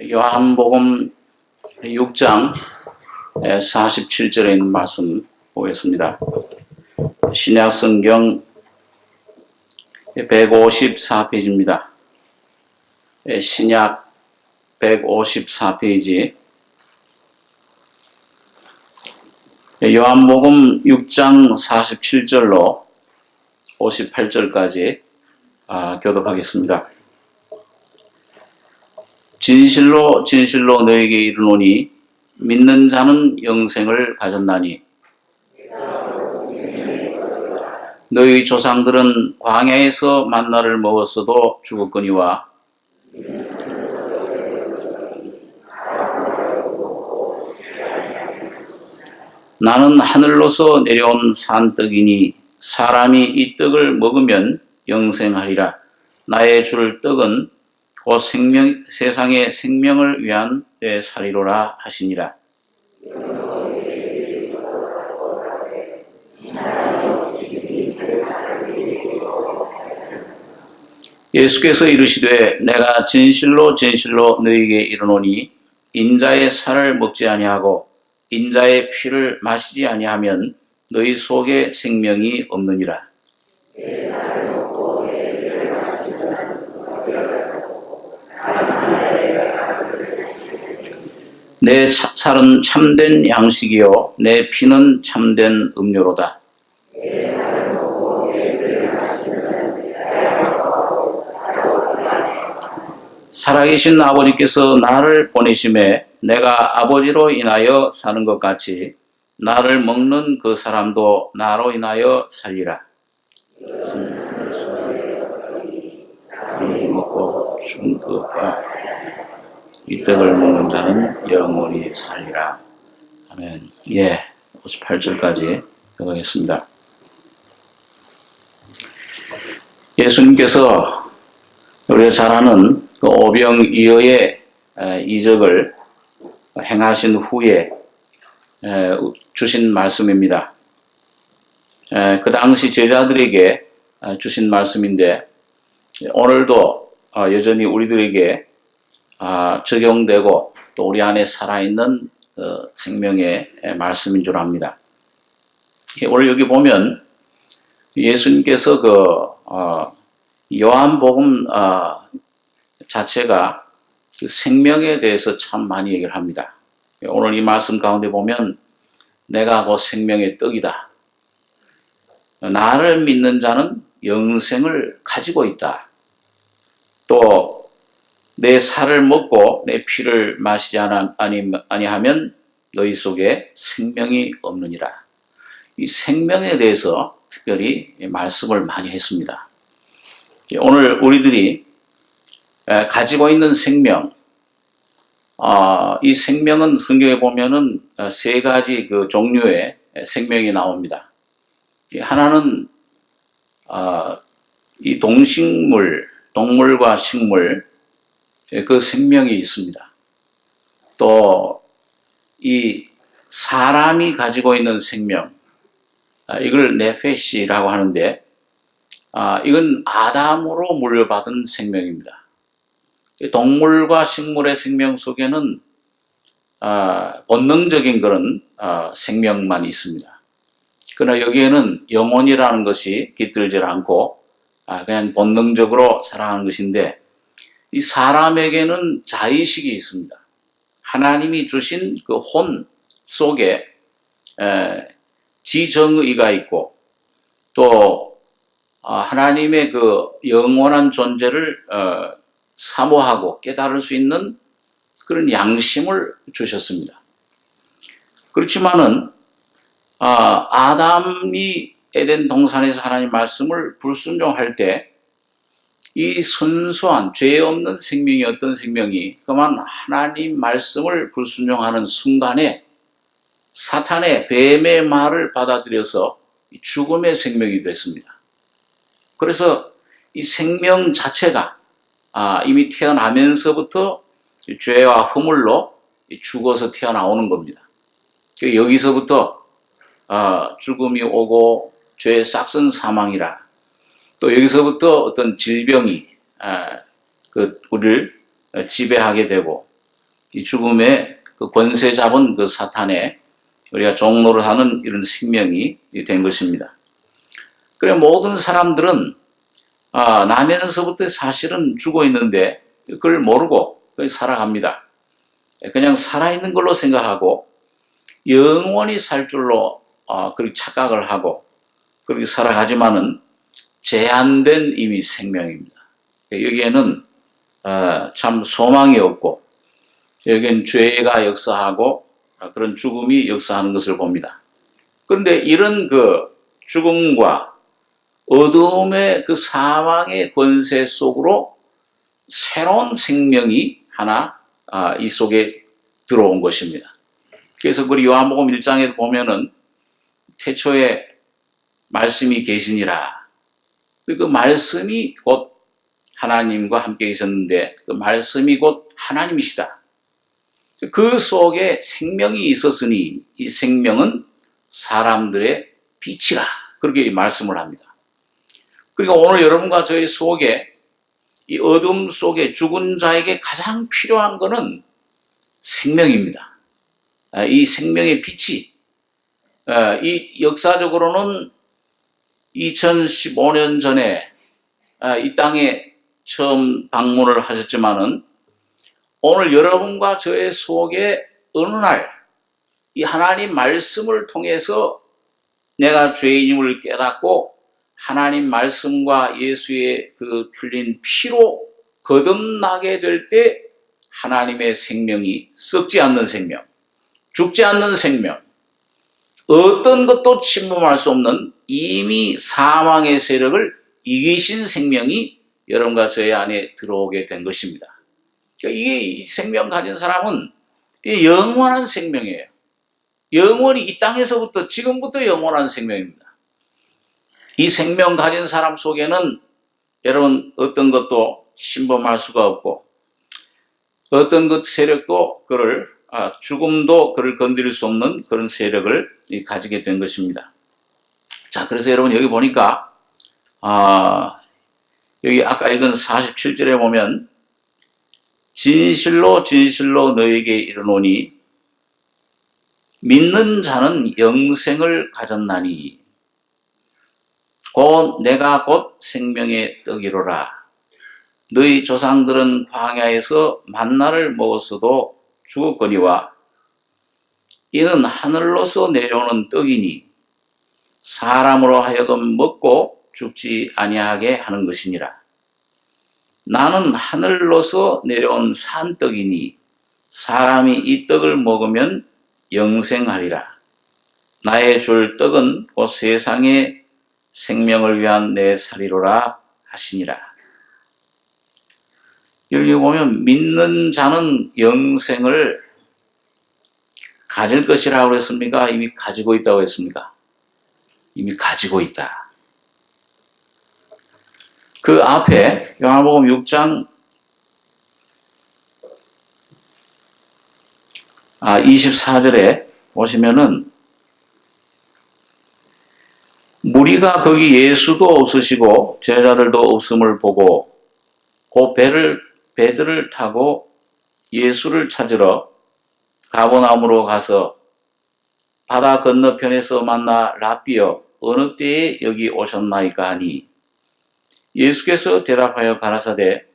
요한복음 6장 47절에 있는 말씀 보겠습니다. 신약성경 154페이지입니다. 신약 154페이지 요한복음 6장 47절로 58절까지 교독하겠습니다. 진실로 진실로 너에게 이르노니 믿는 자는 영생을 가졌나니 너희 조상들은 광야에서 만나를 먹었어도 죽었거니와 나는 하늘로서 내려온 산떡이니 사람이 이 떡을 먹으면 영생하리라. 나의 줄 떡은 곧 세상의 생명을 위한 내 살이로라 하시니라. 예수께서 이르시되 내가 진실로 진실로 너희에게 이르노니 인자의 살을 먹지 아니하고 인자의 피를 마시지 아니하면 너희 속에 생명이 없느니라. 내 살은 참된 양식이요 내 피는 참된 음료로다. 살아계신 아버지께서 나를 보내심에 내가 아버지로 인하여 사는 것 같이 나를 먹는 그 사람도 나로 인하여 살리라. 먹고 죽은 그가 이 떡을 먹는 자는 영원히 살리라. 아멘. 58절까지 읽어보겠습니다. 예수님께서 우리가 잘 아는 그 오병이어의 이적을 행하신 후에 주신 말씀입니다. 그 당시 제자들에게 주신 말씀인데 오늘도 여전히 우리들에게 적용되고 또 우리 안에 살아있는 생명의 말씀인 줄 압니다. 오늘 여기 보면 예수님께서 요한복음 자체가 그 생명에 대해서 참 많이 얘기를 합니다. 오늘 이 말씀 가운데 보면 내가 곧 생명의 떡이다. 나를 믿는 자는 영생을 가지고 있다. 또 내 살을 먹고 내 피를 마시지 아니하면 너희 속에 생명이 없느니라. 이 생명에 대해서 특별히 말씀을 많이 했습니다. 오늘 우리들이 가지고 있는 생명, 이 생명은 성경에 보면은 세 가지 그 종류의 생명이 나옵니다. 하나는 이 동물과 식물 그 생명이 있습니다. 또 이 사람이 가지고 있는 생명, 이걸 네페시라고 하는데 이건 아담으로 물려받은 생명입니다. 동물과 식물의 생명 속에는 본능적인 그런 생명만 있습니다. 그러나 여기에는 영혼이라는 것이 깃들지 않고 그냥 본능적으로 살아가는 것인데 이 사람에게는 자의식이 있습니다. 하나님이 주신 그 혼 속에 지정의가 있고 또 하나님의 그 영원한 존재를 사모하고 깨달을 수 있는 그런 양심을 주셨습니다. 그렇지만은 아담이 에덴 동산에서 하나님 말씀을 불순종할 때 이 순수한 죄 없는 생명이 어떤 생명이 그만 하나님 말씀을 불순종하는 순간에 사탄의 뱀의 말을 받아들여서 죽음의 생명이 됐습니다. 그래서 이 생명 자체가 이미 태어나면서부터 죄와 허물로 죽어서 태어나오는 겁니다. 여기서부터 죽음이 오고 죄의 싹슨 사망이라 또 여기서부터 어떤 질병이 우리를 지배하게 되고 이 죽음의 그 권세 잡은 그 사탄의 우리가 종로를 하는 이런 생명이 된 것입니다. 그래 모든 사람들은 나면서부터 사실은 죽어 있는데 그걸 모르고 살아갑니다. 그냥 살아있는 걸로 생각하고 영원히 살 줄로 그렇게 착각을 하고 그렇게 살아가지만은 제한된 이미 생명입니다. 여기에는 참 소망이 없고 여기엔 죄가 역사하고 그런 죽음이 역사하는 것을 봅니다. 그런데 이런 그 죽음과 어두움의 그 사망의 권세 속으로 새로운 생명이 하나 이 속에 들어온 것입니다. 그래서 우리 요한복음 1장에 보면은 태초에 말씀이 계시니라. 그 말씀이 곧 하나님과 함께 계셨는데 그 말씀이 곧 하나님이시다. 그 속에 생명이 있었으니 이 생명은 사람들의 빛이라. 그렇게 말씀을 합니다. 그러니까 오늘 여러분과 저희 속에 이 어둠 속에 죽은 자에게 가장 필요한 것은 생명입니다. 이 생명의 빛이 이 역사적으로는 2015년 전에 이 땅에 처음 방문을 하셨지만은 오늘 여러분과 저의 속에 어느 날 이 하나님 말씀을 통해서 내가 죄인임을 깨닫고 하나님 말씀과 예수의 그 흘린 피로 거듭나게 될 때 하나님의 생명이 썩지 않는 생명, 죽지 않는 생명, 어떤 것도 침범할 수 없는 이미 사망의 세력을 이기신 생명이 여러분과 저희 안에 들어오게 된 것입니다. 그러니까 이 생명 가진 사람은 영원한 생명이에요. 영원히 이 땅에서부터 지금부터 영원한 생명입니다. 이 생명 가진 사람 속에는 여러분 어떤 것도 침범할 수가 없고 어떤 것 세력도 그를 죽음도 그를 건드릴 수 없는 그런 세력을 가지게 된 것입니다. 자, 그래서 여러분 여기 보니까 여기 아까 읽은 47절에 보면 진실로 진실로 너에게 이르노니 믿는 자는 영생을 가졌나니 곧 내가 곧 생명의 떡이로라. 너희 조상들은 광야에서 만나를 먹었어도 죽었거니와 이는 하늘로서 내려오는 떡이니 사람으로 하여금 먹고 죽지 아니하게 하는 것이니라. 나는 하늘로서 내려온 산떡이니 사람이 이 떡을 먹으면 영생하리라. 나의 줄 떡은 곧 세상의 생명을 위한 내 살이로라 하시니라. 여기 보면 믿는 자는 영생을 가질 것이라고 했습니까? 이미 가지고 있다고 했습니까? 이미 가지고 있다. 그 앞에 요한복음 6장 24절에 보시면은 무리가 거기 예수도 없으시고 제자들도 없음을 보고 그 배들을 타고 예수를 찾으러 가버나움으로 가서 바다 건너편에서 만나 랍비여 어느 때에 여기 오셨나이까 하니 예수께서 대답하여 가라사대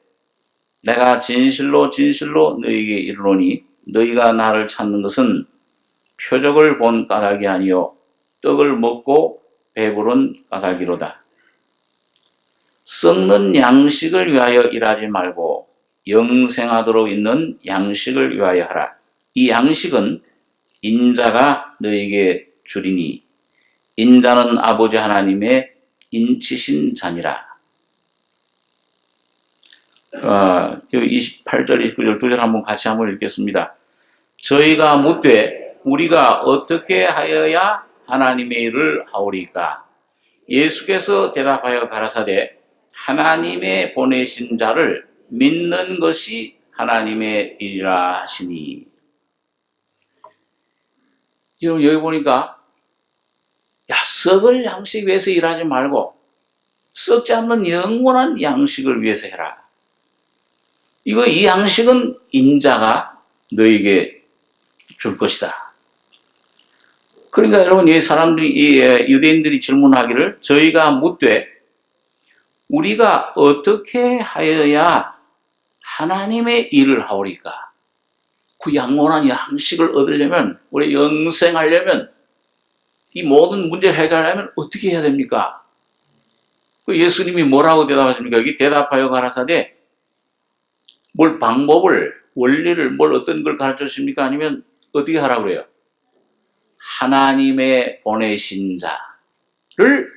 내가 진실로 진실로 너희에게 이르노니 너희가 나를 찾는 것은 표적을 본 까닭이 아니요 떡을 먹고 배부른 까닭이로다. 썩는 양식을 위하여 일하지 말고 영생하도록 있는 양식을 위하여 하라. 이 양식은 인자가 너에게 주리니 인자는 아버지 하나님의 인치신 자니라. 여기 28절, 29절 두 절 한번 같이 한번 읽겠습니다. 저희가 묻되 우리가 어떻게 하여야 하나님의 일을 하오리까? 예수께서 대답하여 가라사대 하나님의 보내신 자를 믿는 것이 하나님의 일이라 하시니. 여기 보니까 썩을 양식 위해서 일하지 말고 썩지 않는 영원한 양식을 위해서 해라. 이 양식은 인자가 너에게 줄 것이다. 그러니까 여러분, 이 사람들이, 이 유대인들이 질문하기를 저희가 묻되 우리가 어떻게 하여야 하나님의 일을 하오리까? 그 양원한 양식을 얻으려면, 우리 영생하려면, 이 모든 문제를 해결하려면 어떻게 해야 됩니까? 그 예수님이 뭐라고 대답하십니까? 여기 대답하여 가라사대, 뭘 방법을, 원리를, 뭘 어떤 걸 가르쳐 주십니까? 아니면 어떻게 하라고 그래요? 하나님의 보내신 자를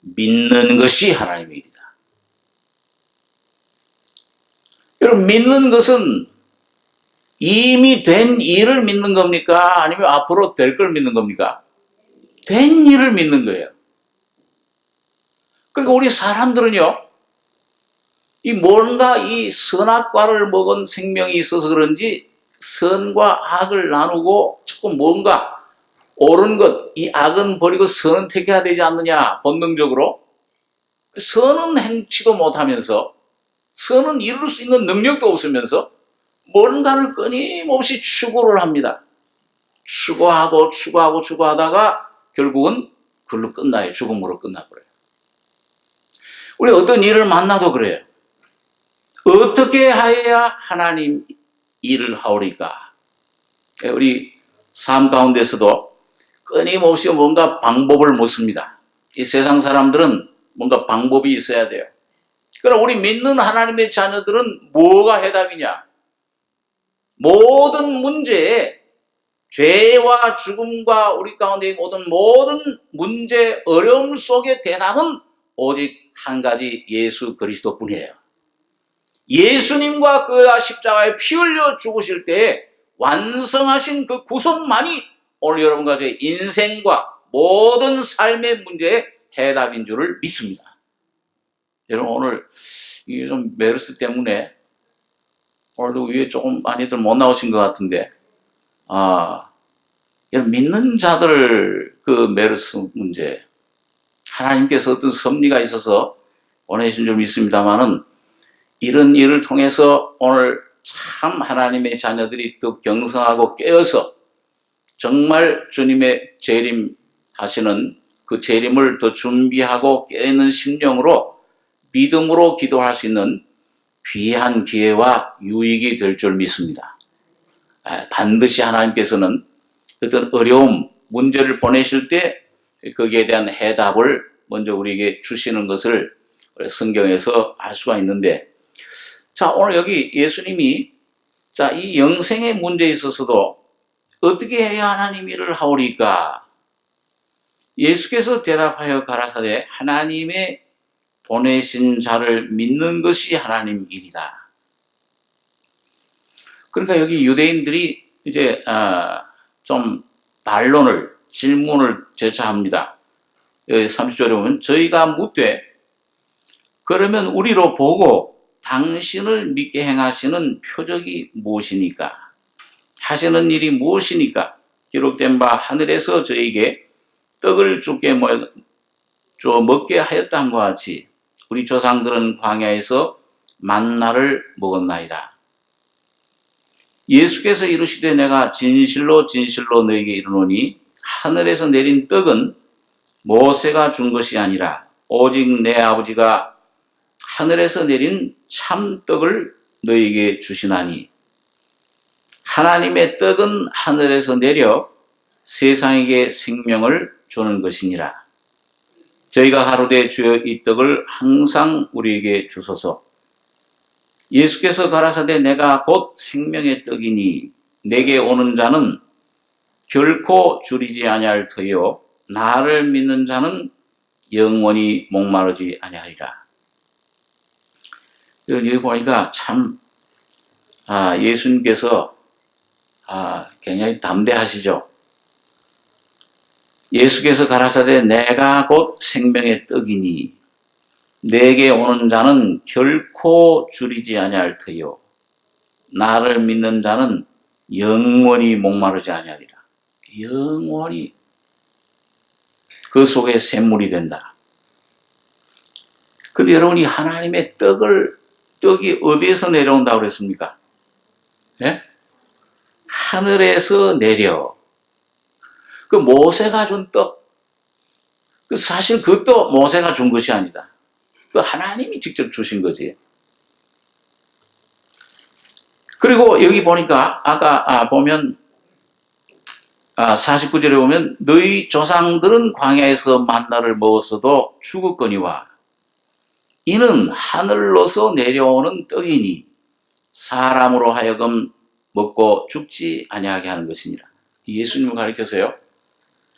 믿는 것이 하나님의 일이다. 여러분, 믿는 것은 이미 된 일을 믿는 겁니까? 아니면 앞으로 될 걸 믿는 겁니까? 된 일을 믿는 거예요. 그러니까 우리 사람들은요, 이 뭔가 이 선악과를 먹은 생명이 있어서 그런지 선과 악을 나누고 자꾸 뭔가 옳은 것, 이 악은 버리고 선은 택해야 되지 않느냐, 본능적으로. 선은 행치도 못하면서, 선은 이룰 수 있는 능력도 없으면서 뭔가를 끊임없이 추구를 합니다. 추구하다가 결국은 그걸로 끝나요. 죽음으로 끝나버려요. 우리 어떤 일을 만나도 그래요. 어떻게 하여야 하나님 일을 하오리까? 우리 삶 가운데서도 끊임없이 뭔가 방법을 묻습니다. 이 세상 사람들은 뭔가 방법이 있어야 돼요. 그러나 우리 믿는 하나님의 자녀들은 뭐가 해답이냐? 모든 문제에 죄와 죽음과 우리 가운데 모든 문제, 어려움 속의 대답은 오직 한 가지 예수 그리스도뿐이에요. 예수님과 그가 십자가에 피 흘려 죽으실 때에 완성하신 그 구속만이 오늘 여러분과 저의 인생과 모든 삶의 문제의 해답인 줄을 믿습니다. 여러분, 오늘 이게 좀 메르스 때문에 오늘도 위에 조금 많이들 못 나오신 것 같은데, 여러분, 믿는 자들 그 메르스 문제, 하나님께서 어떤 섭리가 있어서 보내신 줄 믿습니다만은, 이런 일을 통해서 오늘 참 하나님의 자녀들이 더 경성하고 깨어서 정말 주님의 재림하시는 그 재림을 더 준비하고 깨어있는 심령으로 믿음으로 기도할 수 있는 귀한 기회와 유익이 될 줄 믿습니다. 반드시 하나님께서는 어떤 어려움, 문제를 보내실 때 거기에 대한 해답을 먼저 우리에게 주시는 것을 성경에서 알 수가 있는데, 자, 오늘 여기 예수님이 이 영생의 문제에 있어서도 어떻게 해야 하나님 일을 하오리까? 예수께서 대답하여 가라사대 하나님의 보내신 자를 믿는 것이 하나님 일이다. 그러니까 여기 유대인들이 이제 좀 반론을, 질문을 제차합니다. 여기 30절에 보면 저희가 묻되 그러면 우리로 보고 당신을 믿게 행하시는 표적이 무엇이니까? 하시는 일이 무엇이니까? 기록된 바 하늘에서 저에게 떡을 주게 먹게 하였다함과 같이 우리 조상들은 광야에서 만나를 먹었나이다. 예수께서 이르시되 내가 진실로 진실로 너에게 이르노니 하늘에서 내린 떡은 모세가 준 것이 아니라 오직 내 아버지가 하늘에서 내린 참떡을 너에게 주시나니 하나님의 떡은 하늘에서 내려 세상에게 생명을 주는 것이니라. 저희가 가로되 주여 이 떡을 항상 우리에게 주소서. 예수께서 가라사대 내가 곧 생명의 떡이니 내게 오는 자는 결코 줄이지 아니할 터요 나를 믿는 자는 영원히 목마르지 아니하리라. 여기 보니까 참 예수님께서 굉장히 담대하시죠. 예수께서 가라사대 내가 곧 생명의 떡이니 내게 오는 자는 결코 줄이지 아니할 터요 나를 믿는 자는 영원히 목마르지 아니하리라. 영원히 그 속에 샘물이 된다. 근데 여러분이 하나님의 떡이 어디에서 내려온다고 그랬습니까? 예? 하늘에서 내려 그 모세가 준 떡, 그 사실 그 떡 모세가 준 것이 아니다. 그 하나님이 직접 주신 거지. 그리고 여기 보니까 아까 보면 49절에 보면 너희 조상들은 광야에서 만나를 먹었어도 죽었거니와 이는 하늘로서 내려오는 떡이니 사람으로 하여금 먹고 죽지 아니하게 하는 것이니라. 예수님을 가리켜서요.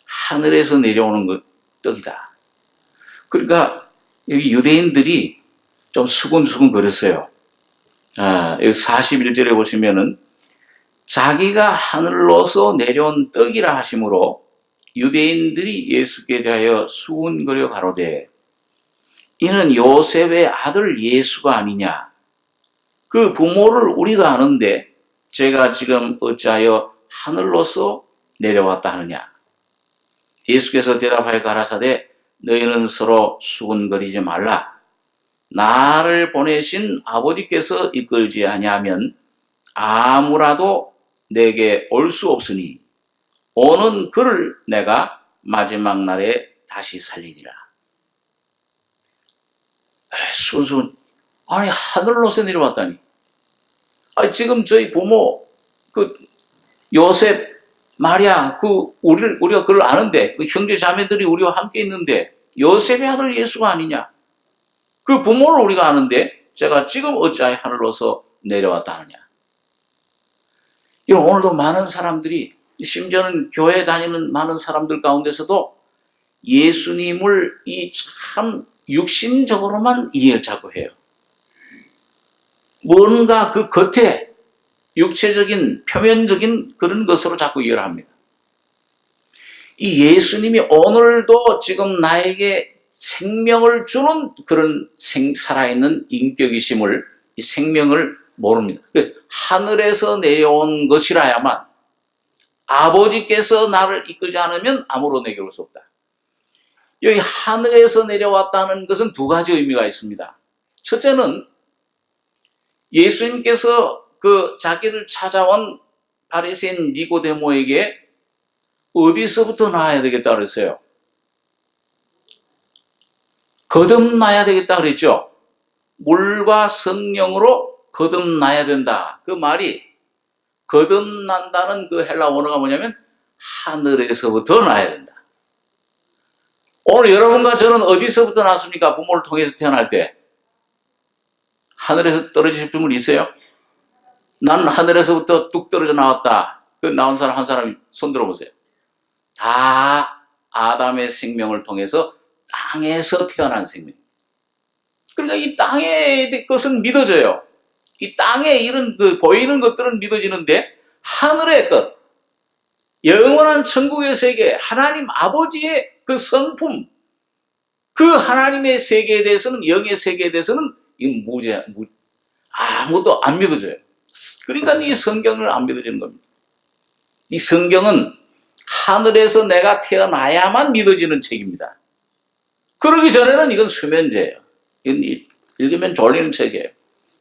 하늘에서 내려오는 떡이다. 그러니까 여기 유대인들이 좀 수근수근 거렸어요. 여기 41절에 보시면은 자기가 하늘로서 내려온 떡이라 하심으로 유대인들이 예수께 대하여 수군거려 가로되 이는 요셉의 아들 예수가 아니냐. 그 부모를 우리가 아는데 제가 지금 어찌하여 하늘로서 내려왔다 하느냐. 예수께서 대답하여 가라사대 너희는 서로 수군거리지 말라. 나를 보내신 아버지께서 이끌지 아니하면 아무라도 내게 올 수 없으니 오는 그를 내가 마지막 날에 다시 살리리라. 순수 아니 하늘로서 내려왔다니. 지금 저희 부모 그 요셉 마리아 우리가 그걸 아는데 그 형제 자매들이 우리와 함께 있는데 요셉의 아들 예수가 아니냐. 그 부모를 우리가 아는데 제가 지금 어찌하여 하늘로서 내려왔다 하느냐. 오늘도 많은 사람들이 심지어는 교회 다니는 많은 사람들 가운데서도 예수님을 이 참 육신적으로만 이해를 자꾸 해요. 뭔가 그 겉에 육체적인 표면적인 그런 것으로 자꾸 이해를 합니다. 이 예수님이 오늘도 지금 나에게 생명을 주는 그런 살아있는 인격이심을 이 생명을 모릅니다. 하늘에서 내려온 것이라야만 아버지께서 나를 이끌지 않으면 아무로 내게 올 수 없다. 여기 하늘에서 내려왔다는 것은 두 가지 의미가 있습니다. 첫째는 예수님께서 그 자기를 찾아온 바리새인 니고데모에게 어디서부터 나와야 되겠다 그랬어요? 거듭나야 되겠다 그랬죠? 물과 성령으로 거듭나야 된다. 그 말이 거듭난다는 그 헬라 원어가 뭐냐면 하늘에서부터 나야 된다. 오늘 여러분과 저는 어디서부터 났습니까? 부모를 통해서 태어날 때. 하늘에서 떨어지실 분 있어요? 나는 하늘에서부터 뚝 떨어져 나왔다. 그 나온 사람 한 사람 손 들어보세요. 다 아담의 생명을 통해서 땅에서 태어난 생명. 그러니까 이 땅의 것은 믿어져요. 이 땅에 이런 보이는 것들은 믿어지는데 하늘의 것, 영원한 천국의 세계, 하나님 아버지의 그 성품, 그 하나님의 세계에 대해서는 영의 세계에 대해서는 이 아무도 안 믿어져요. 그러니까 이 성경을 안 믿어지는 겁니다. 이 성경은 하늘에서 내가 태어나야만 믿어지는 책입니다. 그러기 전에는 이건 수면제예요. 이건 읽으면 졸리는 책이에요.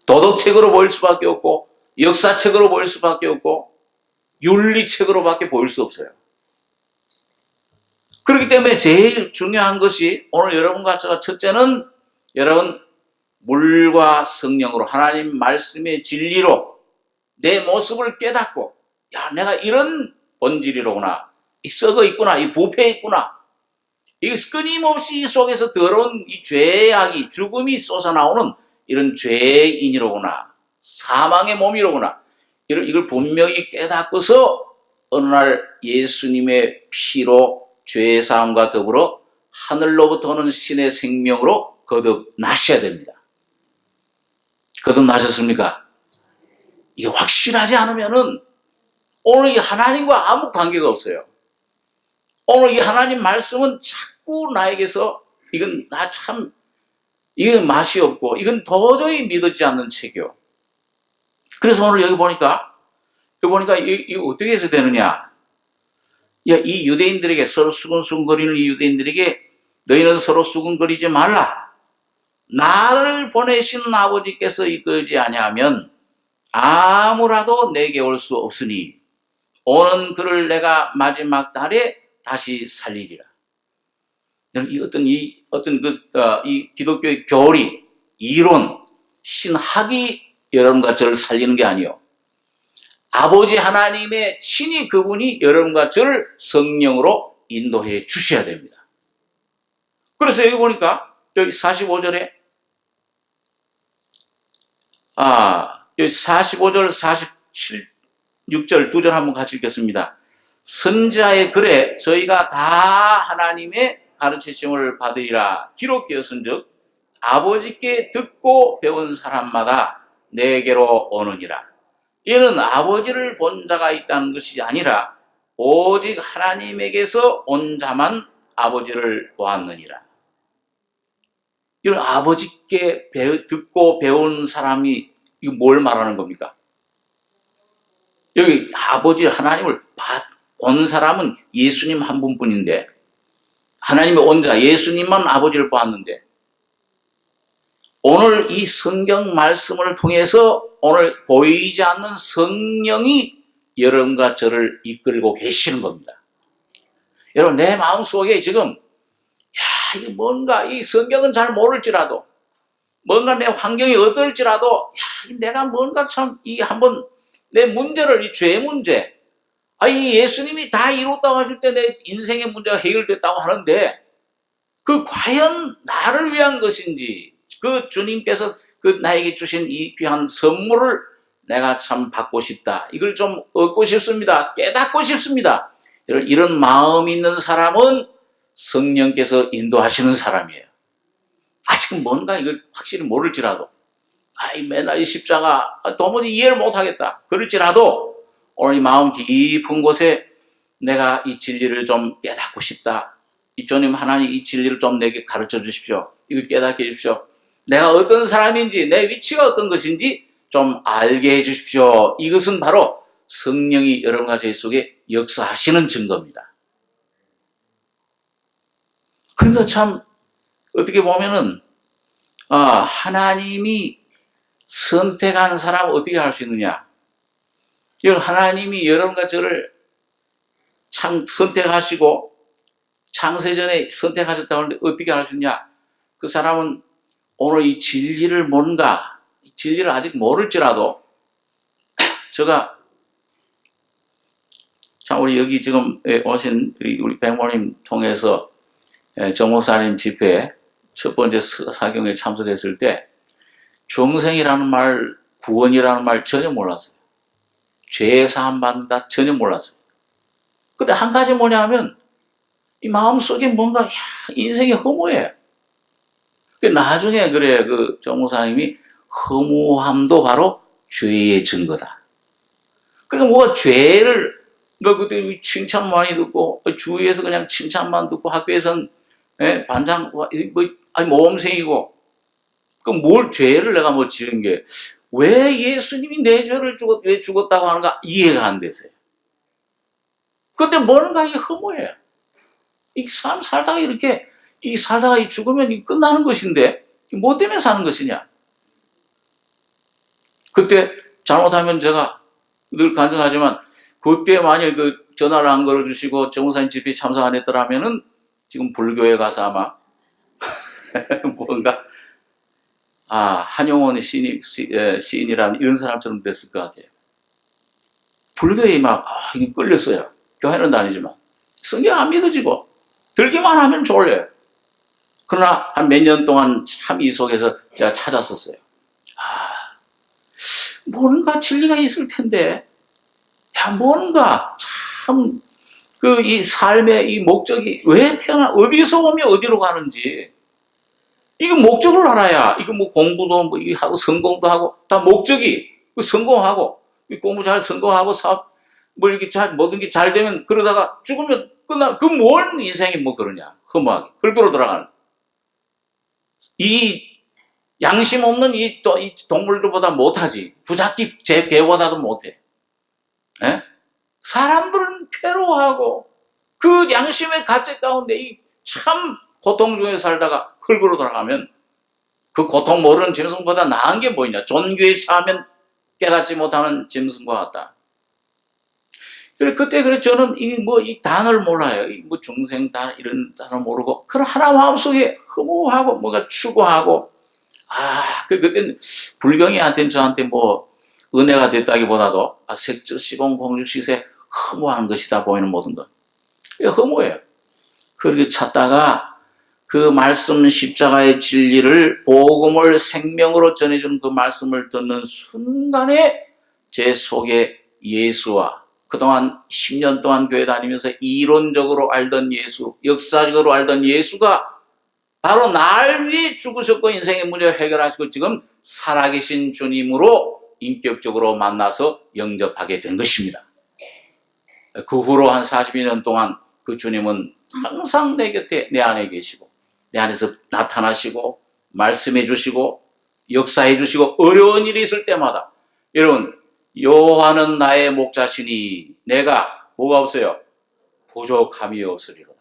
도덕책으로 보일 수밖에 없고 역사책으로 보일 수밖에 없고 윤리책으로밖에 보일 수 없어요. 그렇기 때문에 제일 중요한 것이 오늘 여러분과 제가 첫째는 여러분 물과 성령으로 하나님 말씀의 진리로 내 모습을 깨닫고 야 내가 이런 본질이로구나. 이 썩어 있구나. 이 부패 있구나. 이 끊임없이 이 속에서 더러운 이 죄악이 죽음이 쏟아나오는 이런 죄인이로구나. 사망의 몸이로구나. 이걸 분명히 깨닫고서 어느 날 예수님의 피로 죄의 사함과 더불어 하늘로부터 오는 신의 생명으로 거듭나셔야 됩니다. 거듭나셨습니까? 이게 확실하지 않으면은 오늘 이 하나님과 아무 관계가 없어요. 오늘 이 하나님 말씀은 자꾸 나에게서 이건 이건 맛이 없고 이건 도저히 믿어지지 않는 책이요. 그래서 오늘 여기 보니까 이거 어떻게 해서 되느냐? 이 유대인들에게 서로 수근수근거리는 이 유대인들에게 너희는 서로 수근거리지 말라. 나를 보내신 아버지께서 이끌지 아니하면 아무라도 내게 올 수 없으니 오는 그를 내가 마지막 날에 다시 살리리라. 이 기독교의 교리, 이론, 신학이 여러분과 저를 살리는 게 아니요. 아버지 하나님의 친히 그분이 여러분과 저를 성령으로 인도해 주셔야 됩니다. 그래서 여기 보니까 여기 45절에 여기 45절, 47, 6절 두 절 한번 같이 읽겠습니다. 선지자의 글에 저희가 다 하나님의 가르치심을 받으리라 기록되었은즉 아버지께 듣고 배운 사람마다 내게로 오느니라. 이는 아버지를 본 자가 있다는 것이 아니라 오직 하나님에게서 온 자만 아버지를 보았느니라. 이런 아버지께 듣고 배운 사람이 이거 뭘 말하는 겁니까? 여기 아버지 하나님을 본 사람은 예수님 한 분뿐인데, 하나님의 온자 예수님만 아버지를 보았는데, 오늘 이 성경 말씀을 통해서 오늘 보이지 않는 성령이 여러분과 저를 이끌고 계시는 겁니다. 여러분, 내 마음속에 지금 이게 뭔가 이 성경은 잘 모를지라도, 뭔가 내 환경이 어떨지라도, 내가 뭔가 참 한번 내 문제를, 이 죄 문제, 이 예수님이 다 이뤘다고 하실 때 내 인생의 문제가 해결됐다고 하는데, 그 과연 나를 위한 것인지, 그 주님께서 나에게 주신 이 귀한 선물을 내가 참 받고 싶다. 이걸 좀 얻고 싶습니다. 깨닫고 싶습니다. 이런 마음이 있는 사람은 성령께서 인도하시는 사람이에요. 아직 뭔가 이걸 확실히 모를지라도, 맨날 이 십자가 도무지 이해를 못하겠다. 그럴지라도 오늘 이 마음 깊은 곳에 내가 이 진리를 좀 깨닫고 싶다. 이 주님 하나님 이 진리를 좀 내게 가르쳐 주십시오. 이걸 깨닫게 해주십시오. 내가 어떤 사람인지, 내 위치가 어떤 것인지 좀 알게 해주십시오. 이것은 바로 성령이 여러분과 제 속에 역사하시는 증거입니다. 그러니까 참 어떻게 보면은 하나님이 선택한 사람을 어떻게 할 수 있느냐? 하나님이 여러분과 저를 참 선택하시고 창세전에 선택하셨다고 하는데 어떻게 할 수 있냐? 그 사람은 오늘 이 진리를 진리를 아직 모를지라도, 제가 참 우리 여기 지금 오신 우리 백모님 통해서 정 목사님 집회에 첫 번째 사경에 참석했을 때 중생이라는 말, 구원이라는 말 전혀 몰랐어요. 죄 사함 받는다 전혀 몰랐어요. 근데 한 가지 뭐냐면 이 마음속에 뭔가 인생이 허무해요. 나중에 그 정무사님이 허무함도 바로 죄의 증거다. 그러니까 뭐가 죄를 그때 칭찬 많이 듣고 주위에서 그냥 칭찬만 듣고 학교에서는 반장 모범생이고 뭘 죄를 내가 지은 게 왜 예수님이 내 죄를 왜 죽었다고 하는가 이해가 안 되세요. 근데 뭔가 이게 허무해요. 이 삶 살다가 이렇게 살다가 죽으면 끝나는 것인데 뭐 때문에 사는 것이냐? 그때 잘못하면 제가 늘 간증하지만 그때 만약 전화를 안 걸어주시고 정무사님 집회에 참석 안 했더라면은 지금 불교에 가서 아마 뭔가 한용원 시인이라는 이런 사람처럼 됐을 것 같아요. 불교에 막 이게 끌렸어요. 교회는 다니지만 성경 안 믿어지고 들기만 하면 졸려요. 그러나 한 몇 년 동안 참 이 속에서 제가 찾았었어요. 뭔가 진리가 있을 텐데, 뭔가 참 이 삶의 이 목적이 왜 어디서 오며 어디로 가는지, 이거 목적을 알아야, 이거 공부도 하고 성공도 하고, 다 목적이, 성공하고, 공부 잘 성공하고, 사업, 이렇게 모든 게 잘 되면, 그러다가 죽으면 뭘 인생이 그러냐, 허무하게. 흙으로 돌아가는. 이 양심 없는 이 동물들보다 못하지. 부잣집 제 개보다도 못해. 사람들은 괴로워하고, 그 양심의 가책 가운데 참 고통 중에 살다가 흙으로 돌아가면 그 고통 모르는 짐승보다 나은 게 뭐냐? 존귀에 처하면 깨닫지 못하는 짐승과 같다. 그때 그래 저는 이 단어를 몰라요. 중생 단어 이런 단어 모르고 그런 하나 마음속에 허무하고 뭔가 추구하고 그때는 불경이한테는 저한테 은혜가 됐다기보다도 색조 시공 공주 시세 허무한 것이다 보이는 모든 것. 이게 허무해요. 그렇게 찾다가 그 말씀 십자가의 진리를 복음을 생명으로 전해주는 그 말씀을 듣는 순간에 제 속에 예수와 그동안 10년 동안 교회 다니면서 이론적으로 알던 예수, 역사적으로 알던 예수가 바로 날 위해 죽으셨고 인생의 문제를 해결하시고 지금 살아계신 주님으로 인격적으로 만나서 영접하게 된 것입니다. 그 후로 한 42년 동안 그 주님은 항상 내 곁에 내 안에 계시고 내 안에서 나타나시고 말씀해 주시고 역사해 주시고 어려운 일이 있을 때마다 여러분 여호와는 나의 목자시니 내가 뭐가 없어요? 부족함이 없으리로다.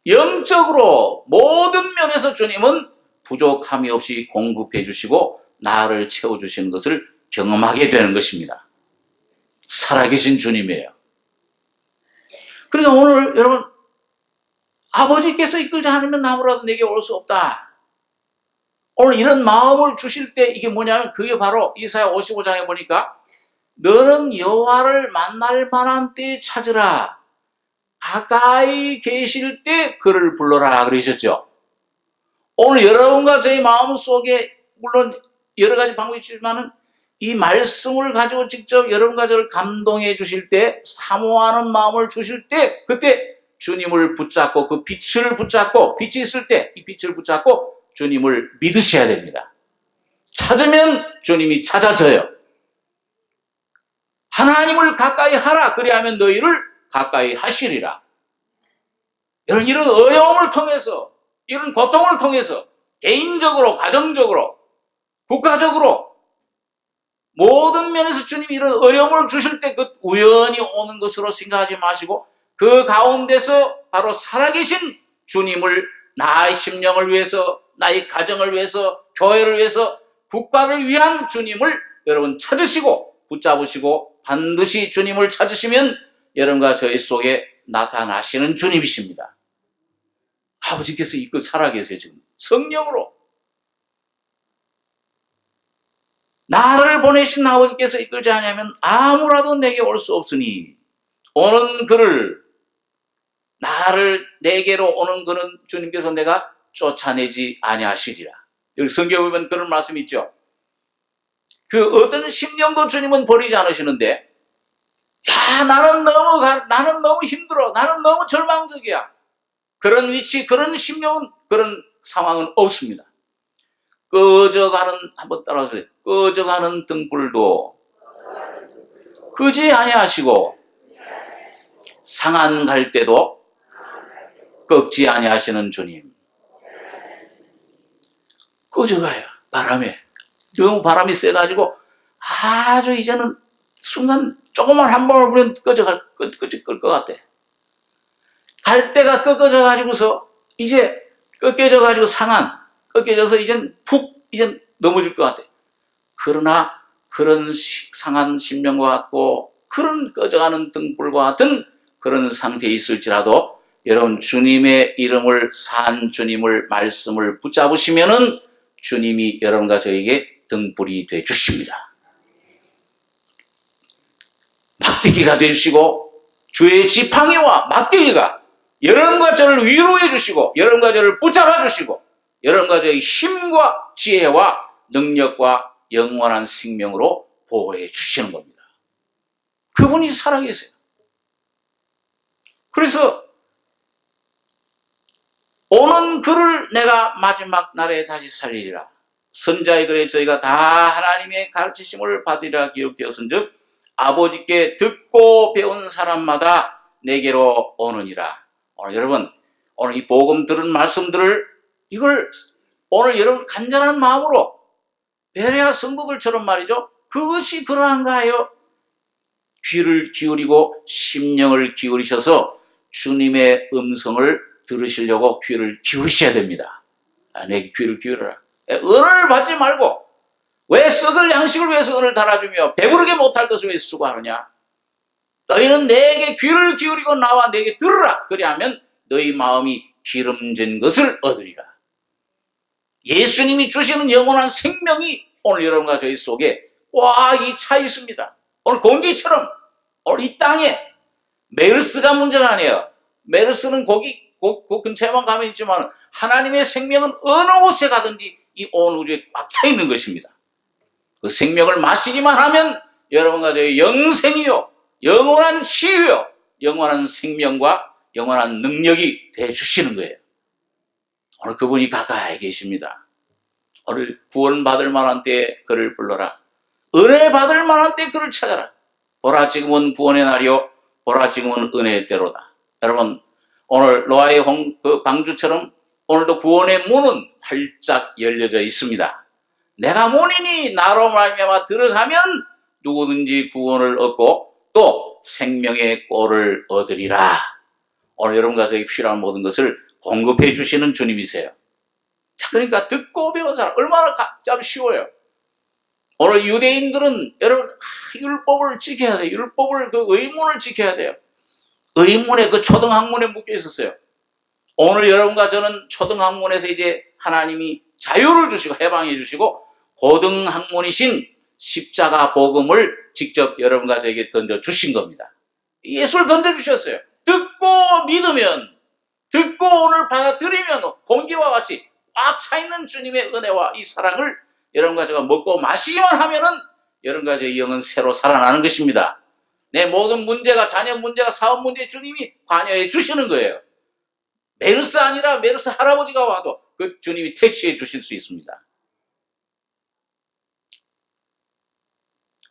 영적으로 모든 면에서 주님은 부족함이 없이 공급해 주시고 나를 채워주시는 것을 경험하게 되는 것입니다. 살아계신 주님이에요. 그러니까 오늘 여러분 아버지께서 이끌지 않으면 아무라도 내게 올 수 없다. 오늘 이런 마음을 주실 때 이게 뭐냐면 그게 바로 이사야 55장에 보니까 너는 여호와를 만날 만한 때에 찾으라. 가까이 계실 때 그를 불러라 그러셨죠. 오늘 여러분과 저희 마음속에 물론 여러 가지 방법이 있지만은 이 말씀을 가지고 직접 여러분과 저를 감동해 주실 때 사모하는 마음을 주실 때 그때 주님을 붙잡고 그 빛을 붙잡고 빛이 있을 때 이 빛을 붙잡고 주님을 믿으셔야 됩니다. 찾으면 주님이 찾아져요. 하나님을 가까이 하라 그리하면 너희를 가까이 하시리라. 여러분 이런 어려움을 통해서 이런 고통을 통해서 개인적으로 가정적으로 국가적으로 모든 면에서 주님이 이런 어려움을 주실 때 그 우연히 오는 것으로 생각하지 마시고 그 가운데서 바로 살아계신 주님을 나의 심령을 위해서 나의 가정을 위해서 교회를 위해서 국가를 위한 주님을 여러분 찾으시고 붙잡으시고 반드시 주님을 찾으시면 여러분과 저희 속에 나타나시는 주님이십니다. 아버지께서 이끌 살아계세요. 지금 성령으로 나를 보내신 아버지께서 이끌지 않으면 아무라도 내게 올 수 없으니 오는 그를 나를 내게로 오는 그는 주님께서 내가 쫓아내지 아니하시리라. 여기 성경에 보면 그런 말씀이 있죠. 그 어떤 심령도 주님은 버리지 않으시는데 나는 너무 힘들어. 나는 너무 절망적이야. 그런 위치, 그런 심령은 그런 상황은 없습니다. 한번 따라서 꺼져가는 등불도 끄지 아니하시고 상한 갈 때도 꺾지 아니하시는 주님. 꺼져가요. 바람에. 너무 바람이 세가지고 아주 이제는 순간 조금만 한 방울 불면 꺼질 것 같아. 갈 때가 꺾어져가지고서 이제 꺾여져가지고 꺾여져서 이젠 넘어질 것 같아. 그러나 그런 상한 심령과 같고 그런 꺼져가는 등불과 같은 그런 상태에 있을지라도 여러분 주님의 이름을 산 주님을 말씀을 붙잡으시면은 주님이 여러분과 저에게 등불이 되어 주십니다. 막대기가 되어 주시고 주의 지팡이와 막대기가 여러분과 저를 위로해 주시고 여러분과 저를 붙잡아 주시고 여러분과 저의 힘과 지혜와 능력과 영원한 생명으로 보호해 주시는 겁니다. 그분이 살아계세요. 그래서 오는 그를 내가 마지막 날에 다시 살리리라. 선자의 글에 저희가 다 하나님의 가르치심을 받으리라 기록되었은즉 아버지께 듣고 배운 사람마다 내게로 오느니라. 여러분 오늘 이 복음 들은 말씀들을 이걸 오늘 여러분 간절한 마음으로 베레아 성도들처럼 말이죠. 그것이 그러한가요? 귀를 기울이고 심령을 기울이셔서 주님의 음성을 들으시려고 귀를 기울이셔야 됩니다. 내게 귀를 기울여라. 은을 받지 말고 왜 썩을 양식을 위해서 은을 달아주며 배부르게 못할 것을 왜 수고하느냐? 너희는 내게 귀를 기울이고 나와 내게 들으라. 그리하면 너희 마음이 기름진 것을 얻으리라. 예수님이 주시는 영원한 생명이 오늘 여러분과 저희 속에 꽉 차 있습니다. 오늘 공기처럼 오늘 이 땅에 메르스가 문제가 아니에요. 메르스는 그 근처에만 가면 있지만 하나님의 생명은 어느 곳에 가든지 이 온 우주에 꽉 차 있는 것입니다. 그 생명을 마시기만 하면 여러분과 저희 영생이요, 영원한 치유요, 영원한 생명과 영원한 능력이 되어주시는 거예요. 오늘 그분이 가까이 계십니다. 오늘 구원받을 만한 때에 그를 불러라. 은혜 받을 만한 때에 그를 찾아라. 보라 지금은 구원의 날이요, 보라 지금은 은혜의 때로다. 여러분, 오늘 노아의 그 방주처럼 오늘도 구원의 문은 활짝 열려져 있습니다. 내가 문이니 나로 말미암아 들어가면 누구든지 구원을 얻고 또 생명의 꼴을 얻으리라. 오늘 여러분과 저에게 필요한 모든 것을 공급해 주시는 주님이세요. 자, 그러니까 듣고 배운 사람 얼마나 참 쉬워요. 오늘 유대인들은 여러분 율법을 지켜야 돼요. 율법을 그 의문을 지켜야 돼요. 의문에 그 초등학문에 묶여 있었어요. 오늘 여러분과 저는 초등학문에서 이제 하나님이 자유를 주시고 해방해 주시고 고등학문이신 십자가 복음을 직접 여러분과 저에게 던져 주신 겁니다. 예수를 던져 주셨어요. 듣고 믿으면, 듣고 오늘 받아들이면 공기와 같이 꽉 차 있는 주님의 은혜와 이 사랑을 여러분과 제가 먹고 마시기만 하면은 여러분과 제 영은 새로 살아나는 것입니다. 내 모든 문제가, 자녀 문제가, 사업 문제 주님이 관여해 주시는 거예요. 메르스 아니라 메르스 할아버지가 와도 그 주님이 퇴치해 주실 수 있습니다.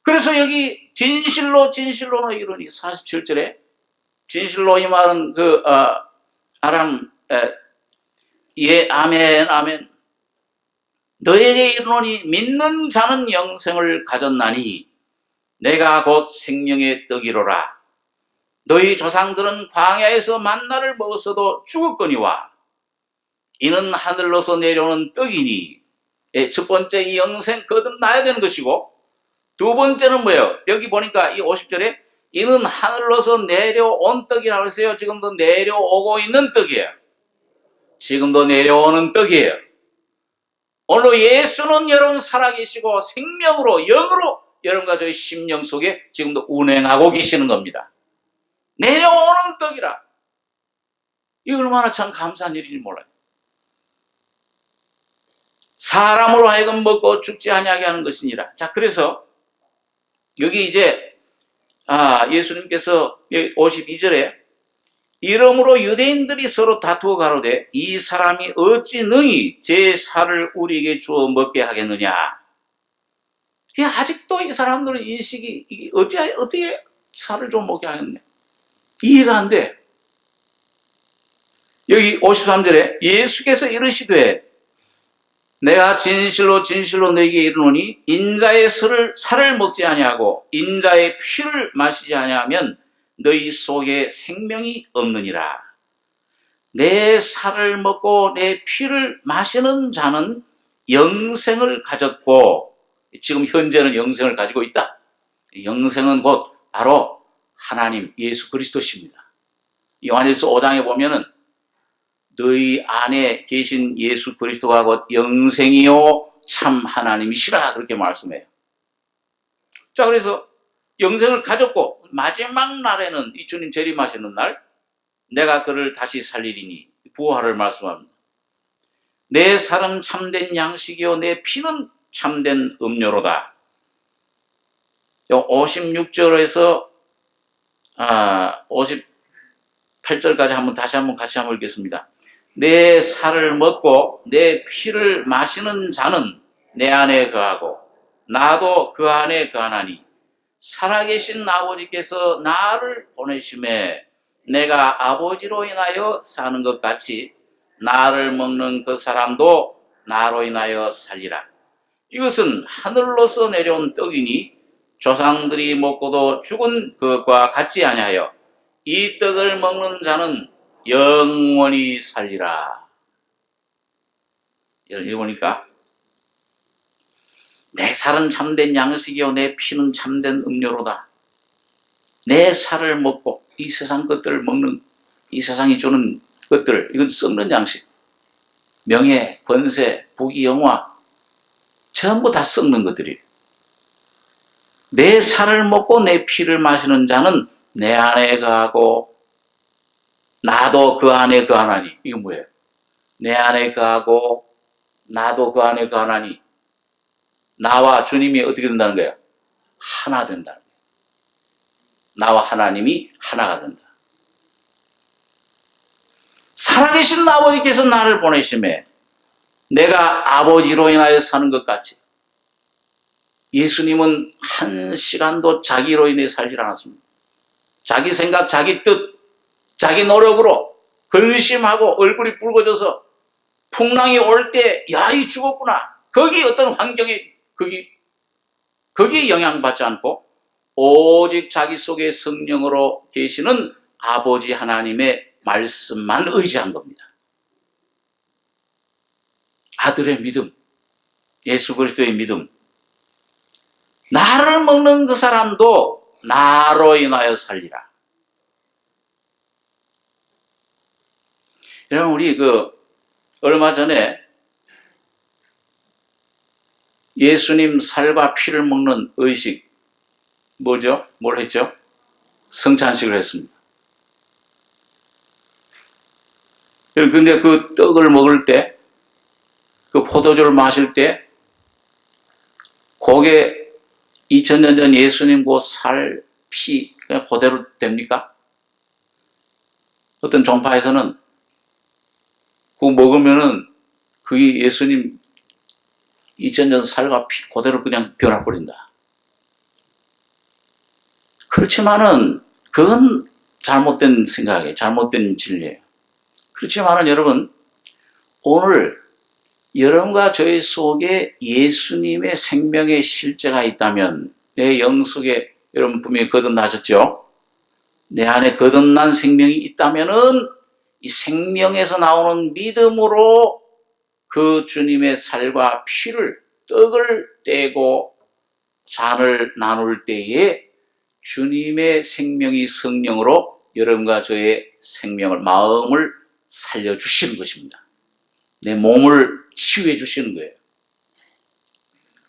그래서 여기 진실로 너희로니 47절에 진실로 이 말은 아멘 너에게 이르노니 믿는 자는 영생을 가졌나니 내가 곧 생명의 떡이로라. 너희 조상들은 광야에서 만나를 먹었어도 죽었거니와 이는 하늘로서 내려오는 떡이니. 첫 번째 이 영생 거듭나야 되는 것이고 두 번째는 뭐예요? 여기 보니까 이 50절에 이는 하늘로서 내려온 떡이라고 했어요. 지금도 내려오고 있는 떡이에요. 지금도 내려오는 떡이에요. 오늘 예수는 여러분 살아계시고 생명으로 영으로 여러분과 저희 심령 속에 지금도 운행하고 계시는 겁니다. 내려오는 떡이라. 이 얼마나 참 감사한 일인지 몰라요. 사람으로 하여금 먹고 죽지 아니하게 하는 것이니라. 자, 그래서 여기 이제 예수님께서 52절에 이러므로 유대인들이 서로 다투어 가로되 이 사람이 어찌 능히 제 살을 우리에게 주어 먹게 하겠느냐. 아직도 이 사람들은 인식이 어떻게 살을 좀 먹게 하겠냐. 이해가 안 돼. 여기 53절에 예수께서 이르시되 내가 진실로 너에게 이르노니 인자의 살을 먹지 아니하고 인자의 피를 마시지 아니하면 너희 속에 생명이 없느니라. 내 살을 먹고 내 피를 마시는 자는 영생을 가졌고 지금 현재는 영생을 가지고 있다. 영생은 곧 바로 하나님 예수 그리스도십니다. 요한일서 5장에 보면은 너희 안에 계신 예수 그리스도가 곧 영생이요 참 하나님이시라 그렇게 말씀해요. 자, 그래서 영생을 가졌고 마지막 날에는 이 주님 재림하시는 날 내가 그를 다시 살리리니 부활을 말씀합니다. 내 살은 참된 양식이요 내 피는 참된 음료로다. 56절에서 58절까지 다시 한번 같이 읽겠습니다. 내 살을 먹고 내 피를 마시는 자는 내 안에 거하고 나도 그 안에 거하나니 살아계신 아버지께서 나를 보내심에 내가 아버지로 인하여 사는 것 같이 나를 먹는 그 사람도 나로 인하여 살리라. 이것은 하늘로서 내려온 떡이니 조상들이 먹고도 죽은 그것과 같지 아니하여 이 떡을 먹는 자는 영원히 살리라. 여기 보니까 내 살은 참된 양식이요 내 피는 참된 음료로다. 내 살을 먹고 이 세상 것들을 먹는, 이 세상이 주는 것들, 이건 썩는 양식. 명예, 권세, 부귀, 영화 전부 다 썩는 것들이에요. 내 살을 먹고 내 피를 마시는 자는 내 안에 거하고 나도 그 안에 거하나니. 이거 뭐예요? 내 안에 거하고 나도 그 안에 거하나니. 나와 주님이 어떻게 된다는 거예요? 하나 된다는 거예요. 나와 하나님이 하나가 된다. 살아계신 아버지께서 나를 보내심에 내가 아버지로 인하여 사는 것 같이 예수님은 한 시간도 자기로 인해 살지 않았습니다. 자기 생각, 자기 뜻, 자기 노력으로 근심하고 얼굴이 붉어져서 풍랑이 올 때 야, 이 죽었구나. 거기 어떤 환경에 거기에 영향받지 않고 오직 자기 속에 성령으로 계시는 아버지 하나님의 말씀만 의지한 겁니다. 아들의 믿음, 예수 그리스도의 믿음. 나를 먹는 그 사람도 나로 인하여 살리라. 여러분, 우리 얼마 전에 예수님 살과 피를 먹는 의식, 뭐죠? 뭘 했죠? 성찬식을 했습니다. 그런데 그 떡을 먹을 때, 그 포도주를 마실 때, 그게 2000년 전 예수님 그 살, 피, 그냥 그대로 됩니까? 어떤 종파에서는 그거 먹으면은 그게 예수님 2000년 살과 피 그대로 그냥 변화버린다. 그렇지만은 그건 잘못된 생각이에요. 잘못된 진리예요. 그렇지만은 여러분, 오늘 여러분과 저의 속에 예수님의 생명의 실제가 있다면 내 영 속에 여러분 분명히 거듭나셨죠? 내 안에 거듭난 생명이 있다면은 이 생명에서 나오는 믿음으로 그 주님의 살과 피를 떡을 떼고 잔을 나눌 때에 주님의 생명이 성령으로 여러분과 저의 생명을, 마음을 살려주시는 것입니다. 내 몸을 치유해 주시는 거예요.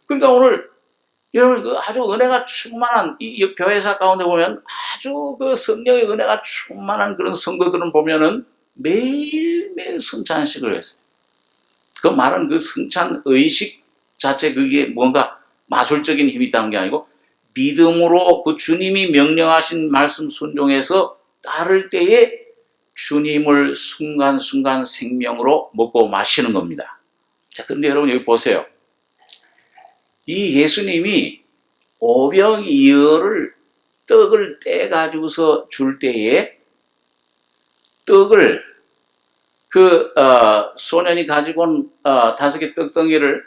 그러니까 오늘 여러분 아주 은혜가 충만한 이 교회사 가운데 보면 아주 그 성령의 은혜가 충만한 그런 성도들은 보면은 매일매일 성찬식을 했어요. 그 말은 그 성찬 의식 자체 그게 뭔가 마술적인 힘이 있다는 게 아니고 믿음으로 그 주님이 명령하신 말씀 순종해서 따를 때에 주님을 순간순간 생명으로 먹고 마시는 겁니다. 자, 근데 여러분 여기 보세요. 이 예수님이 오병이어를 떡을 떼가지고서 줄 때에 떡을 소년이 가지고 온 5개 떡덩이를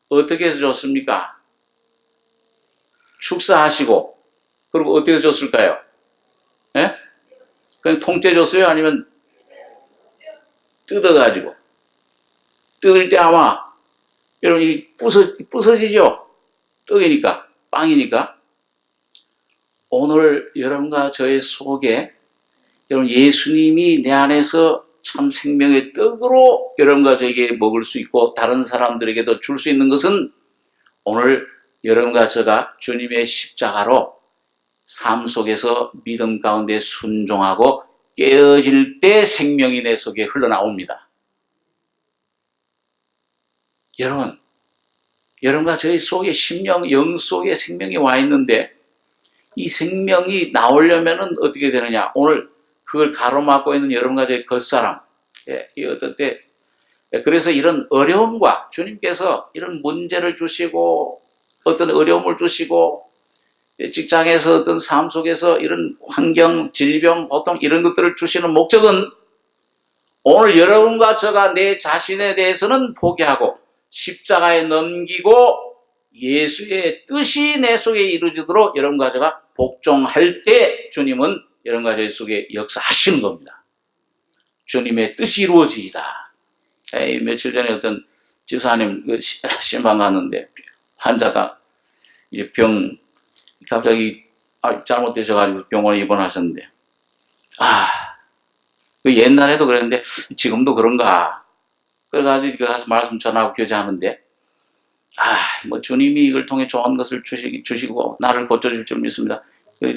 어떻게 해서 줬습니까? 축사하시고, 그리고 어떻게 해서 줬을까요? 예? 그냥 통째 줬어요? 아니면 뜯어가지고? 뜯을 때 아마, 여러분, 이 부서지죠? 떡이니까, 빵이니까. 오늘 여러분과 저의 속에, 여러분, 예수님이 내 안에서 참 생명의 떡으로 여러분과 저에게 먹을 수 있고 다른 사람들에게도 줄 수 있는 것은 오늘 여러분과 저가 주님의 십자가로 삶 속에서 믿음 가운데 순종하고 깨어질 때 생명이 내 속에 흘러나옵니다. 여러분과 저희 속에 심령, 영 속에 생명이 와 있는데 이 생명이 나오려면 어떻게 되느냐? 오늘 그걸 가로막고 있는 여러분과 저의 겉사람, 이 어떨 때, 그래서 이런 어려움과 주님께서 이런 문제를 주시고, 어떤 어려움을 주시고, 직장에서 어떤 삶 속에서 이런 환경, 질병, 고통, 이런 것들을 주시는 목적은 오늘 여러분과 저가 내 자신에 대해서는 포기하고, 십자가에 넘기고, 예수의 뜻이 내 속에 이루어지도록 여러분과 저가 복종할 때 주님은 여러분과 저희 속에 역사하시는 겁니다. 주님의 뜻이 이루어지이다. 며칠 전에 어떤 집사님 신방 갔는데 환자가 이제 갑자기 잘못되셔가지고 병원에 입원하셨는데, 그 옛날에도 그랬는데 지금도 그런가. 그래가지고 가서 말씀 전하고 교제하는데, 뭐 주님이 이걸 통해 좋은 것을 주시고 나를 고쳐줄 줄 믿습니다.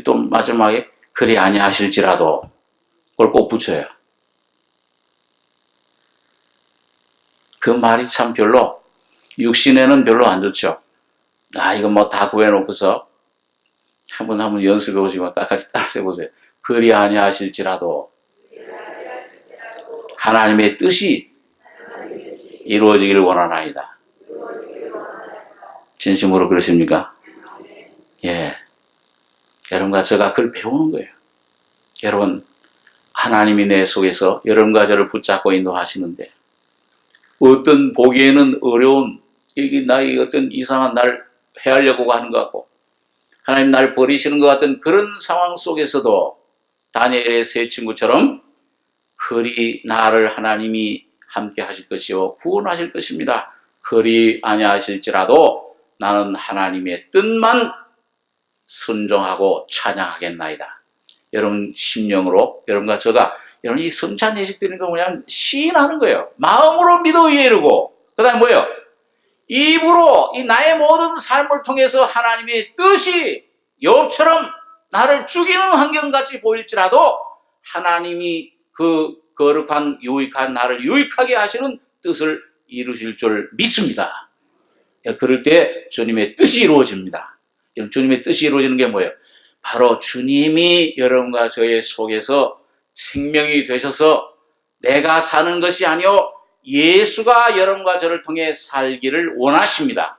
또 마지막에 그리 아니하실지라도 그걸 꼭 붙여요. 그 말이 참 별로 육신에는 별로 안 좋죠. 이거 뭐 다 구해놓고서 한번 연습해 보시고 같이 따라서 해보세요. 그리 아니하실지라도 하나님의 뜻이 이루어지기를 원하나이다. 진심으로 그러십니까? 예. 여러분과 제가 그걸 배우는 거예요. 여러분, 하나님이 내 속에서 여러분과 저를 붙잡고 인도하시는데, 어떤 보기에는 어려운, 나의 어떤 이상한 날 해하려고 하는 것 같고, 하나님 날 버리시는 것 같은 그런 상황 속에서도 다니엘의 세 친구처럼 그리 나를 하나님이 함께 하실 것이요 구원하실 것입니다. 그리 아니하실지라도 나는 하나님의 뜻만 순종하고 찬양하겠나이다. 여러분 심령으로 여러분과 제가 여러분 이 성찬 예식 드리는 거 뭐냐면 시인하는 거예요. 마음으로 믿어 의에 이르고 그 다음에 뭐예요? 입으로 이 나의 모든 삶을 통해서 하나님의 뜻이 욥처럼 나를 죽이는 환경같이 보일지라도 하나님이 그 거룩한 유익한 나를 유익하게 하시는 뜻을 이루실 줄 믿습니다. 그럴 때 주님의 뜻이 이루어집니다. 주님의 뜻이 이루어지는 게 뭐예요? 바로 주님이 여러분과 저의 속에서 생명이 되셔서 내가 사는 것이 아니요 예수가 여러분과 저를 통해 살기를 원하십니다.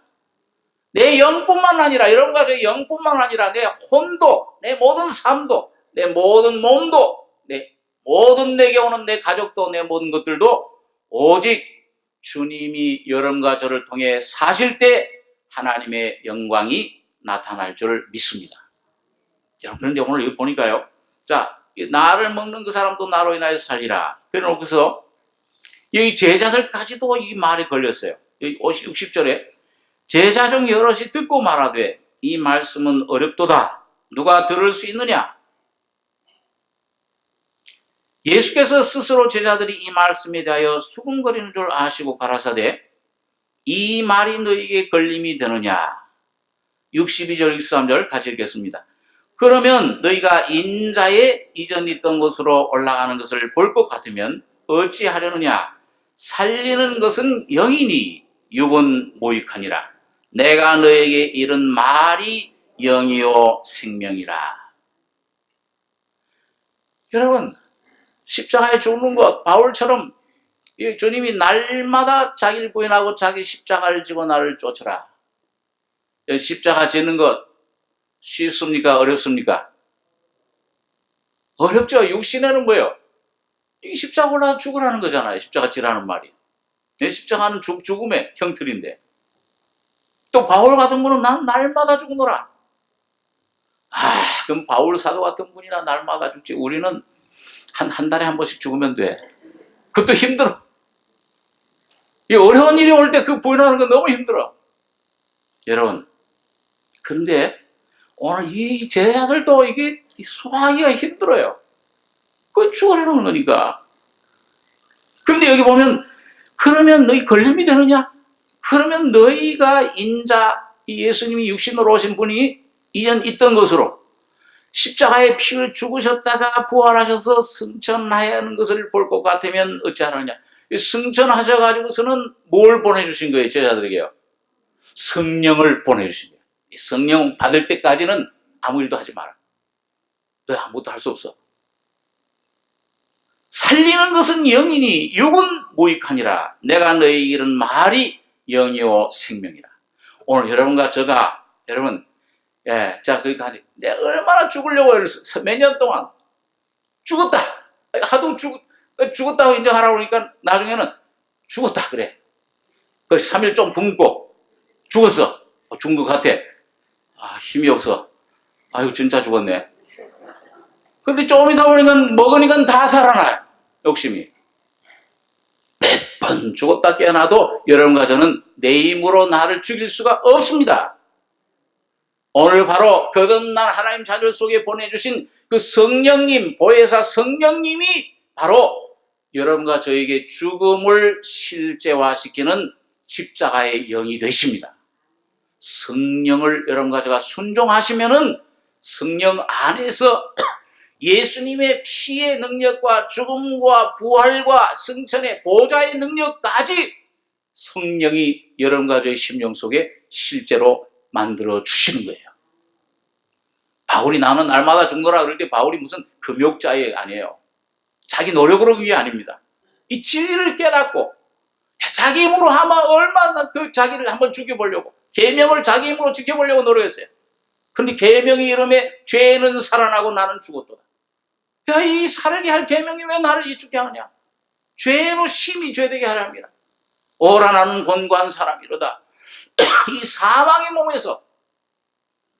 내 영뿐만 아니라 여러분과 저의 영뿐만 아니라 내 혼도, 내 모든 삶도, 내 모든 몸도, 내 모든 내게 오는 내 가족도, 내 모든 것들도 오직 주님이 여러분과 저를 통해 사실 때 하나님의 영광이 나타날 줄 믿습니다. 여러분, 그런데 오늘 이거 보니까요. 자, 나를 먹는 그 사람도 나로 인하여서 살리라. 그래 놓고서 이 제자들까지도 이 말에 걸렸어요. 60절에 제자 중 여럿이 듣고 말하되 이 말씀은 어렵도다. 누가 들을 수 있느냐? 예수께서 스스로 제자들이 이 말씀에 대하여 수군거리는 줄 아시고 가라사대 이 말이 너희에게 걸림이 되느냐? 62절 63절 같이 읽겠습니다. 그러면 너희가 인자의 이전 있던 곳으로 올라가는 것을 볼 것 같으면 어찌하려느냐? 살리는 것은 영이니 육은 모익하니라. 내가 너에게 이른 말이 영이요 생명이라. 여러분, 십자가에 죽는 것, 바울처럼 주님이 날마다 자기를 부인하고 자기 십자가를 지고 나를 쫓으라. 십자가 지는 것 쉽습니까? 어렵습니까? 어렵죠. 육신에는 뭐예요? 이 십자가 올라가 죽으라는 거잖아요. 십자가 지라는 말이. 십자가는 죽음의 형틀인데. 또 바울 같은 분은 난 날마다 죽노라. 그럼 바울 사도 같은 분이나 날마다 죽지. 우리는 한 달에 한 번씩 죽으면 돼. 그것도 힘들어. 이 어려운 일이 올 때 그 부인하는 건 너무 힘들어. 여러분, 그런데 오늘 이 제자들도 이게 소화하기가 힘들어요. 그건 죽으라는 거니까. 그런데 여기 보면 그러면 너희 걸림이 되느냐? 그러면 너희가 인자 예수님이 육신으로 오신 분이 이전 있던 것으로 십자가에 피를 죽으셨다가 부활하셔서 승천하는 것을 볼 것 같으면 어찌하느냐? 승천하셔가지고서는 뭘 보내주신 거예요? 제자들에게요. 성령을 보내주신 거예요. 성령 받을 때까지는 아무 일도 하지 마라. 너 아무것도 할 수 없어. 살리는 것은 영이니 육은 무익하니라. 내가 너희에게 이른 말이 영이요 생명이라. 오늘 여러분과 제가 여러분 자 거기까지 내가 얼마나 죽으려고 몇 년 동안 죽었다. 하도 죽었다고 인정하라고 그러니까 나중에는 죽었다 그래. 그 3일 좀 굶고 죽었어. 죽은 것 같아. 힘이 없어. 아이고 진짜 죽었네. 근데 조금 있다 보니까 먹으니까 다 살아나요. 욕심이. 몇 번 죽었다 깨어나도 여러분과 저는 내 힘으로 나를 죽일 수가 없습니다. 오늘 바로 거듭난 하나님 자녀 속에 보내주신 그 성령님, 보혜사 성령님이 바로 여러분과 저에게 죽음을 실제화시키는 십자가의 영이 되십니다. 성령을 여러분과 제가 순종하시면은 성령 안에서 예수님의 피의 능력과 죽음과 부활과 승천의 보좌의 능력까지 성령이 여러분과 저의 심령 속에 실제로 만들어 주시는 거예요. 바울이 나는 날마다 죽노라 그럴 때 바울이 무슨 금욕자의 아니에요. 자기 노력으로 그게 아닙니다. 이 진리를 깨닫고 자기 힘으로 아마 얼마나 그 자기를 한번 죽여보려고 계명을 자기 힘으로 지켜보려고 노력했어요. 그런데 계명의 이름에 죄는 살아나고 나는 죽었도다. 야, 이 살게 할 계명이 왜 나를 이 죽게 하느냐? 죄로 심히 죄되게 하려 합니다. 오라 나는 권고한 사람이로다. 이 사망의 몸에서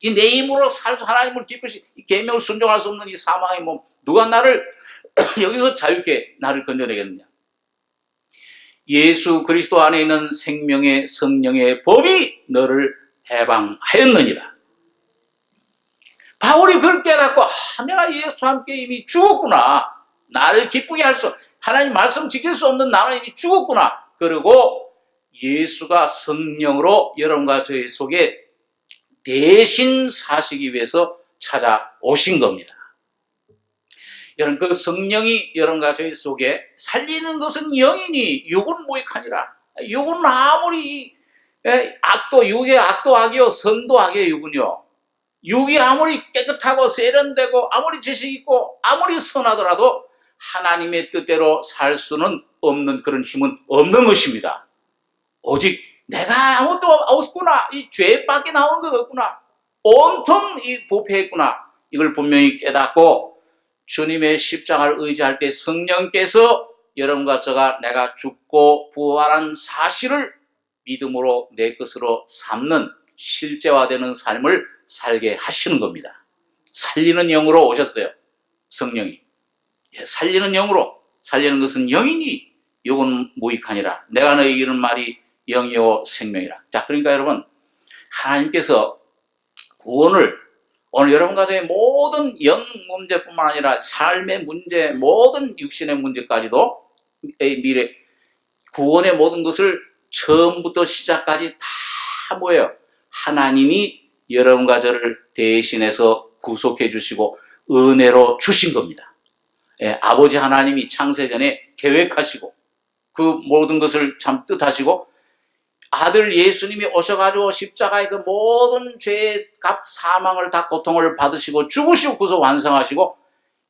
이 내 힘으로 살수 하나님을 기쁘시 이 계명을 순종할 수 없는 이 사망의 몸, 누가 나를 여기서 자유케 나를 건져내겠느냐? 예수 그리스도 안에 있는 생명의 성령의 법이 너를 해방하였느니라. 바울이 그걸 깨닫고 내가 예수와 함께 이미 죽었구나. 나를 기쁘게 할 수, 하나님 말씀 지킬 수 없는 나는 이미 죽었구나. 그리고 예수가 성령으로 여러분과 저희 속에 대신 사시기 위해서 찾아오신 겁니다. 여러분, 그 성령이 여러분과 저희 속에 살리는 것은 영이니 육은 무익하니라. 육은 아무리 악도, 육의 악도 악이요 선도 악이요 육은요. 육이 아무리 깨끗하고 세련되고 아무리 지식 있고 아무리 선하더라도 하나님의 뜻대로 살 수는 없는 그런 힘은 없는 것입니다. 오직 내가 아무것도 없구나. 이 죄밖에 나오는 것 없구나. 온통 이 부패했구나. 이걸 분명히 깨닫고 주님의 십자가를 의지할 때 성령께서 여러분과 저가 내가 죽고 부활한 사실을 믿음으로 내 것으로 삼는 실제화되는 삶을 살게 하시는 겁니다. 살리는 영으로 오셨어요. 성령이. 살리는 영으로. 살리는 것은 영이니 육은 무익하니라. 내가 너에게 이르는 말이 영이요 생명이라. 자, 그러니까 여러분, 하나님께서 구원을 오늘 여러분 가정의 모든 영 문제뿐만 아니라 삶의 문제, 모든 육신의 문제까지도 미래 구원의 모든 것을 처음부터 시작까지 다 뭐예요? 하나님이 여러분과 저를 대신해서 구속해 주시고 은혜로 주신 겁니다. 아버지 하나님이 창세전에 계획하시고 그 모든 것을 참 뜻하시고 아들 예수님이 오셔가지고 십자가의 그 모든 죄의 값 사망을 다 고통을 받으시고 죽으시고 구속 완성하시고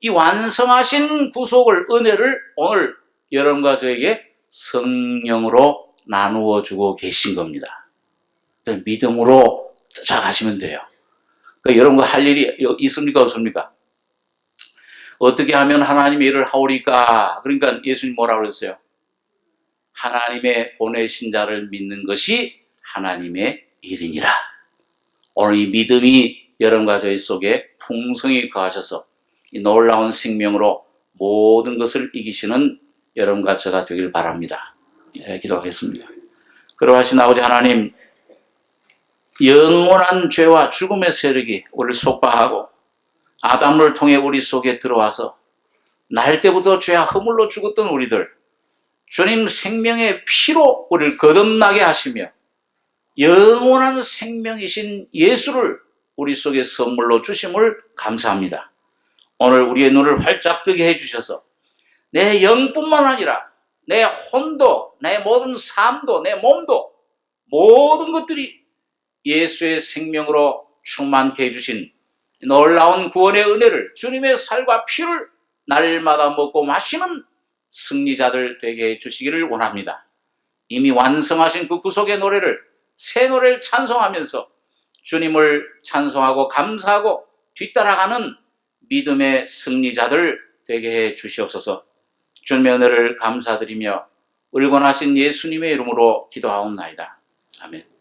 이 완성하신 구속을 은혜를 오늘 여러분과 저에게 성령으로 나누어 주고 계신 겁니다. 믿음으로 쫓아가시면 돼요. 그러니까 여러분과 할 일이 있습니까 없습니까? 어떻게 하면 하나님의 일을 하오리까? 그러니까 예수님 뭐라고 그랬어요? 하나님의 보내신 자를 믿는 것이 하나님의 일이니라. 오늘 이 믿음이 여러분과 저희 속에 풍성히 거하셔서 이 놀라운 생명으로 모든 것을 이기시는 여러분과 저가 되길 바랍니다. 네, 기도하겠습니다. 그러하신 아버지 하나님, 영원한 죄와 죽음의 세력이 우리를 속박하고 아담을 통해 우리 속에 들어와서 날 때부터 죄와 허물로 죽었던 우리들, 주님 생명의 피로 우리를 거듭나게 하시며 영원한 생명이신 예수를 우리 속에 선물로 주심을 감사합니다. 오늘 우리의 눈을 활짝 뜨게 해주셔서 내 영뿐만 아니라 내 혼도, 내 모든 삶도, 내 몸도 모든 것들이 예수의 생명으로 충만케 해주신 놀라운 구원의 은혜를 주님의 살과 피를 날마다 먹고 마시는 승리자들 되게 해주시기를 원합니다. 이미 완성하신 그 구속의 노래를 새 노래를 찬송하면서 주님을 찬송하고 감사하고 뒤따라가는 믿음의 승리자들 되게 해 주시옵소서. 주님의 은혜를 감사드리며 울권하신 예수님의 이름으로 기도하옵나이다. 아멘.